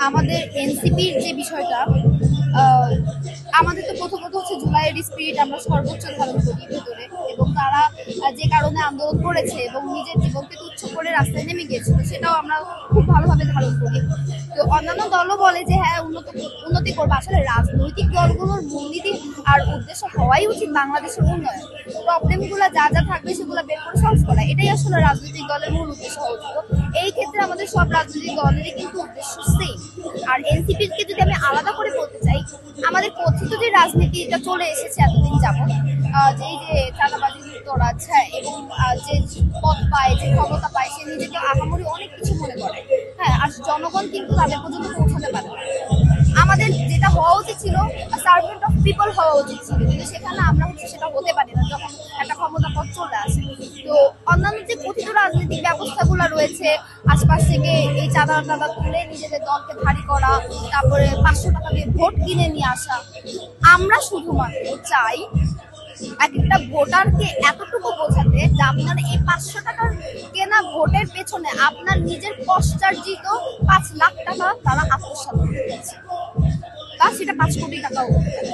আমাদের এনসিপির যে বিষয়টা, আমাদের তো প্রথমত হচ্ছে জুলাইয়ের স্পিরিট আমরা সর্বোচ্চ ধারণ করি ভেতরে, এবং তারা যে কারণে আন্দোলন করেছে এবং নিজের জীবনকে তুচ্ছ করে রাস্তায় নেমে গিয়েছিল সেটাও আমরা খুব ভালোভাবে ধারণ করি। তো অন্যান্য দলও বলে যে হ্যাঁ উন্নতি করবে, আসলে রাজনৈতিক দলগুলোর মূলনীতি আর উদ্দেশ্য হওয়াই উচিত বাংলাদেশের উন্নয়ন। প্রবলেমগুলো যা যা থাকবে সেগুলো বের করে সলভ করা, এটাই আসলে রাজনৈতিক দলের মূল উদ্দেশ্য হওয়া উচিত। এই ক্ষেত্রে আমাদের সব রাজনৈতিক দলেরই কিন্তু উদ্দেশ্য সেম। আর এনসিপিকে যদি আমি আলাদা করে বলতে চাই, আমাদের কথিত যে রাজনীতিটা চলে এসেছে এতদিন যাবত, যে চাঁদাবাজি মুক্ত আছে এবং যে পদ পায়, যে ক্ষমতা পায়, সে নিজেকে আহামরি অনেক কিছু মনে করে। হ্যাঁ, আর জনগণ কিন্তু তাদের পর্যন্ত পৌঁছাতে পারে না। আমাদের যেটা হওয়া উচিত ছিল, সার্ভেন্ট অফ পিপল হওয়া উচিত ছিল, কিন্তু সেখানে আমরা হচ্ছে সেটা হতে পারি না যখন একটা ক্ষমতা পদ চলে আসে। তো অন্যান্য যে কথিত রাজনৈতিক ব্যবস্থাগুলো রয়েছে, আশপাশ থেকে এই চাঁদা টাদা তুলে নিজেদের দলকে ভারী করা, তারপরে 500 টাকা দিয়ে ভোট কিনে নিয়ে আসা, আমরা শুধুমাত্র চাই এক একটা ভোটারকে এতটুকু বোঝাতে যে আপনার এই 500 টাকার কেনা ভোটের পেছনে আপনার নিজের কষ্টার্জিত 5 লাখ টাকা তারা আত্মসাৎ করেছে, বা সেটা 5 কোটি টাকাও হতে পারে।